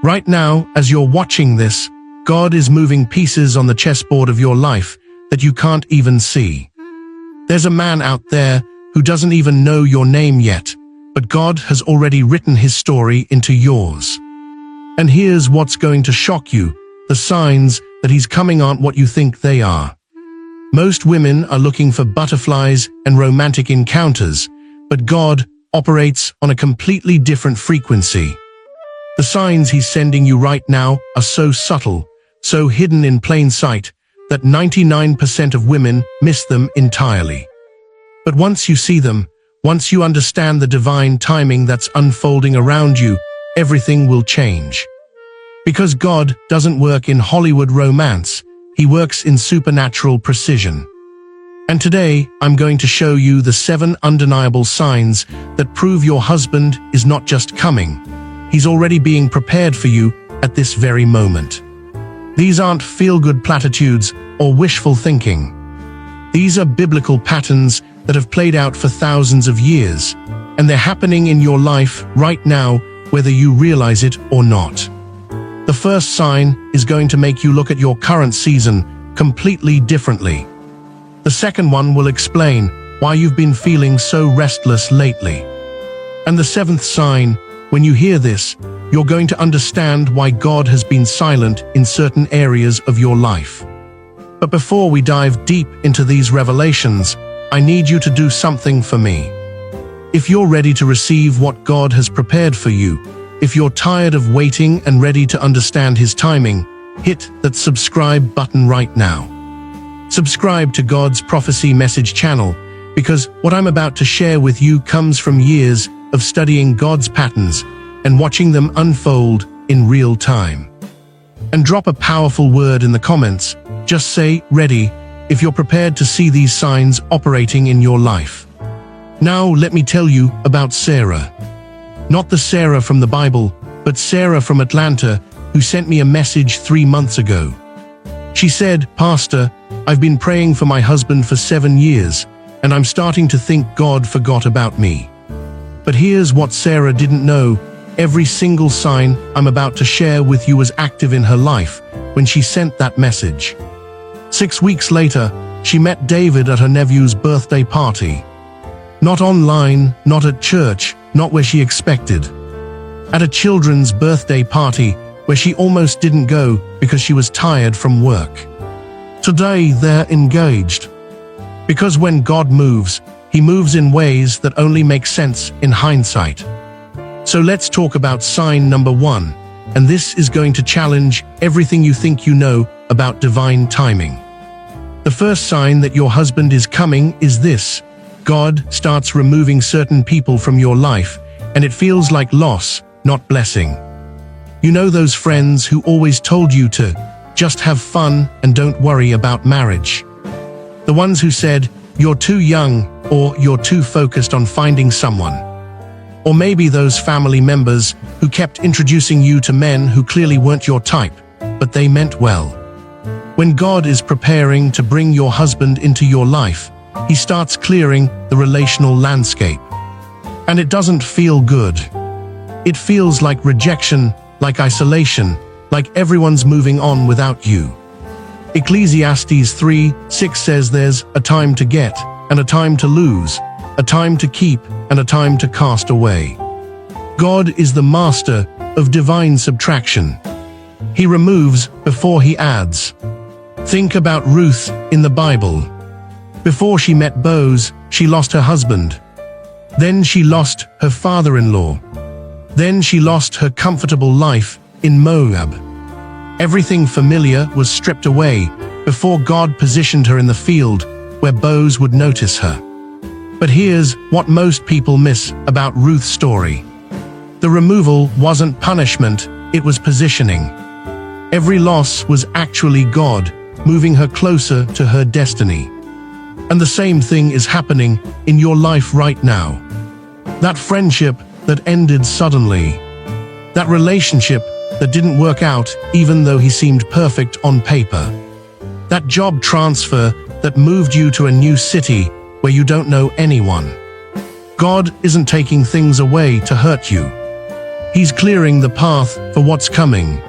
Right now, as you're watching this, God is moving pieces on the chessboard of your life that you can't even see. There's a man out there who doesn't even know your name yet, but God has already written his story into yours. And here's what's going to shock you: the signs that he's coming aren't what you think they are. Most women are looking for butterflies and romantic encounters, but God operates on a completely different frequency. The signs he's sending you right now are so subtle, so hidden in plain sight, that 99% of women miss them entirely. But once you see them, once you understand the divine timing that's unfolding around you, everything will change. Because God doesn't work in Hollywood romance, he works in supernatural precision. And today, I'm going to show you the 7 undeniable signs that prove your husband is not just coming. He's already being prepared for you at this very moment. These aren't feel-good platitudes or wishful thinking. These are biblical patterns that have played out for thousands of years, and they're happening in your life right now, whether you realize it or not. The first sign is going to make you look at your current season completely differently. The second one will explain why you've been feeling so restless lately. And the 7th sign, when you hear this, you're going to understand why God has been silent in certain areas of your life. But before we dive deep into these revelations, I need you to do something for me. If you're ready to receive what God has prepared for you, if you're tired of waiting and ready to understand his timing, hit that subscribe button right now. Subscribe to God's Prophecy Message channel, because what I'm about to share with you comes from years of studying God's patterns and watching them unfold in real time. And drop a powerful word in the comments. Just say, "Ready," if you're prepared to see these signs operating in your life. Now let me tell you about Sarah. Not the Sarah from the Bible, but Sarah from Atlanta, who sent me a message 3 months ago. She said, "Pastor, I've been praying for my husband for 7 years, and I'm starting to think God forgot about me." But here's what Sarah didn't know: every single sign I'm about to share with you was active in her life when she sent that message. 6 weeks later, she met David at her nephew's birthday party. Not online, not at church, not where she expected. At a children's birthday party where she almost didn't go because she was tired from work. Today, they're engaged. Because when God moves, he moves in ways that only make sense in hindsight. So let's talk about sign number 1, and this is going to challenge everything you think you know about divine timing. The first sign that your husband is coming is this: God starts removing certain people from your life, and it feels like loss, not blessing. You know those friends who always told you to just have fun and don't worry about marriage? The ones who said, "You're too young," or "You're too focused on finding someone." Or maybe those family members who kept introducing you to men who clearly weren't your type, but they meant well. When God is preparing to bring your husband into your life, he starts clearing the relational landscape. And it doesn't feel good. It feels like rejection, like isolation, like everyone's moving on without you. Ecclesiastes 3:6 says there's a time to get and a time to lose, a time to keep and a time to cast away. God is the master of divine subtraction. He removes before he adds. Think about Ruth in the Bible. Before she met Boaz, she lost her husband. Then she lost her father-in-law. Then she lost her comfortable life in Moab. Everything familiar was stripped away before God positioned her in the field where Boaz would notice her. But here's what most people miss about Ruth's story. The removal wasn't punishment, it was positioning. Every loss was actually God moving her closer to her destiny. And the same thing is happening in your life right now. That friendship that ended suddenly. That relationship that didn't work out even though he seemed perfect on paper. That job transfer that moved you to a new city where you don't know anyone. God isn't taking things away to hurt you. He's clearing the path for what's coming.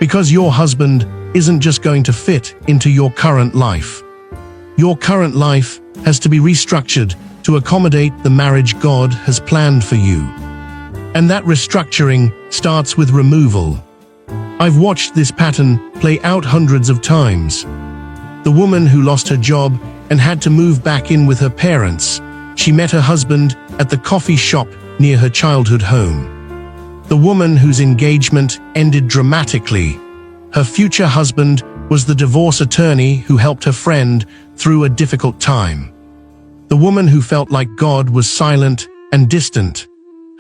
Because your husband isn't just going to fit into your current life. Your current life has to be restructured to accommodate the marriage God has planned for you. And that restructuring starts with removal. I've watched this pattern play out hundreds of times. The woman who lost her job and had to move back in with her parents. She met her husband at the coffee shop near her childhood home. The woman whose engagement ended dramatically. Her future husband was the divorce attorney who helped her friend through a difficult time. The woman who felt like God was silent and distant.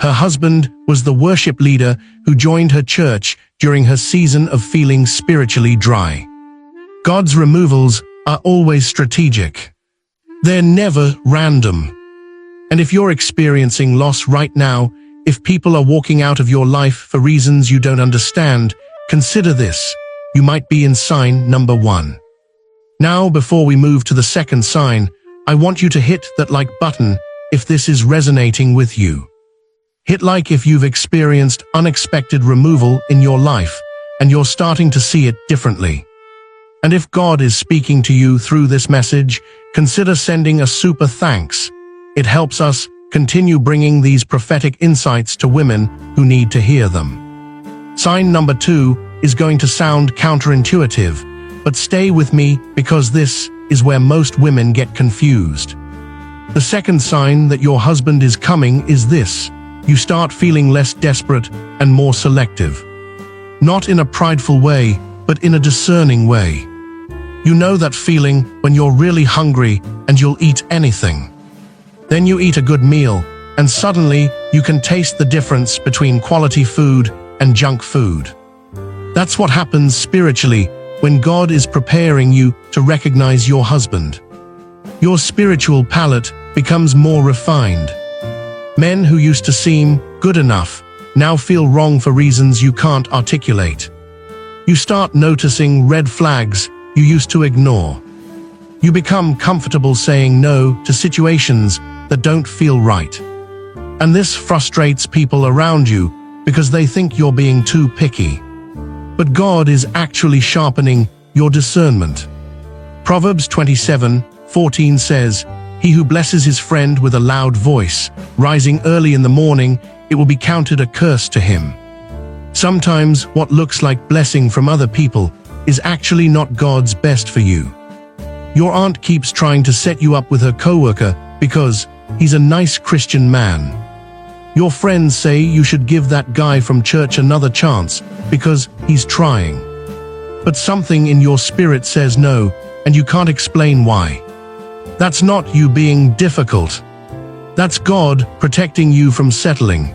Her husband was the worship leader who joined her church during her season of feeling spiritually dry. God's removals are always strategic. They're never random. And if you're experiencing loss right now, if people are walking out of your life for reasons you don't understand, consider this. You might be in sign number 1. Now, before we move to the second sign, I want you to hit that like button if this is resonating with you. Hit like if you've experienced unexpected removal in your life and you're starting to see it differently. And if God is speaking to you through this message, consider sending a super thanks. It helps us continue bringing these prophetic insights to women who need to hear them. Sign number 2 is going to sound counterintuitive, but stay with me because this is where most women get confused. The second sign that your husband is coming is this. You start feeling less desperate and more selective. Not in a prideful way, but in a discerning way. You know that feeling when you're really hungry and you'll eat anything. Then you eat a good meal, and suddenly you can taste the difference between quality food and junk food. That's what happens spiritually when God is preparing you to recognize your husband. Your spiritual palate becomes more refined. Men who used to seem good enough now feel wrong for reasons you can't articulate. You start noticing red flags you used to ignore. You become comfortable saying no to situations that don't feel right. And this frustrates people around you because they think you're being too picky. But God is actually sharpening your discernment. Proverbs 27:14 says, "He who blesses his friend with a loud voice, rising early in the morning, it will be counted a curse to him." Sometimes what looks like blessing from other people is actually not God's best for you. Your aunt keeps trying to set you up with her coworker because he's a nice Christian man. Your friends say you should give that guy from church another chance because he's trying. But something in your spirit says no, and you can't explain why. That's not you being difficult. That's God protecting you from settling.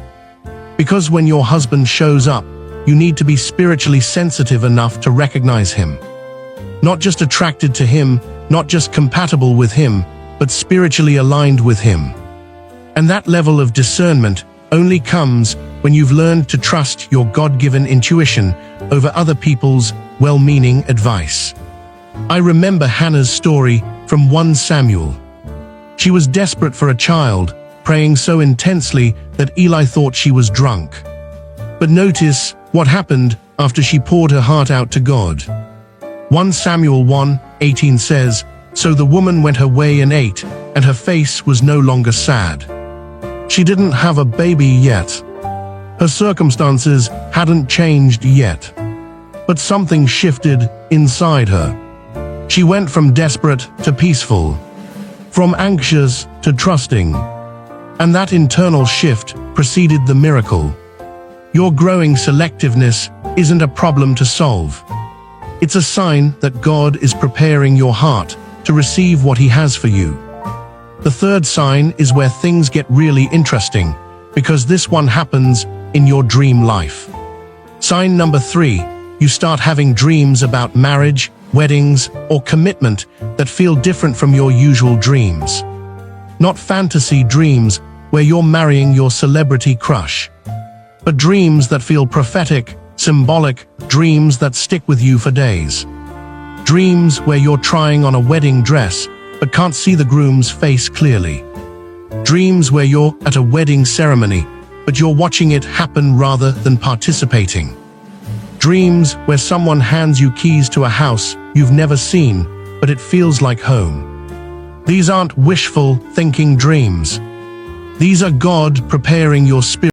Because when your husband shows up, you need to be spiritually sensitive enough to recognize him. Not just attracted to him, not just compatible with him, but spiritually aligned with him. And that level of discernment only comes when you've learned to trust your God-given intuition over other people's well-meaning advice. I remember Hannah's story from 1 Samuel. She was desperate for a child, praying so intensely that Eli thought she was drunk. But notice what happened after she poured her heart out to God. 1 Samuel 1:18 says, "So the woman went her way and ate, and her face was no longer sad." She didn't have a baby yet. Her circumstances hadn't changed yet. But something shifted inside her. She went from desperate to peaceful, from anxious to trusting. And that internal shift preceded the miracle. Your growing selectiveness isn't a problem to solve. It's a sign that God is preparing your heart to receive what He has for you. The third sign is where things get really interesting, because this one happens in your dream life. Sign number 3, you start having dreams about marriage, weddings, or commitment that feel different from your usual dreams. Not fantasy dreams where you're marrying your celebrity crush, but dreams that feel prophetic, symbolic, dreams that stick with you for days. Dreams where you're trying on a wedding dress but can't see the groom's face clearly. Dreams where you're at a wedding ceremony but you're watching it happen rather than participating. Dreams where someone hands you keys to a house you've never seen, but it feels like home. These aren't wishful thinking dreams. These are God preparing your spirit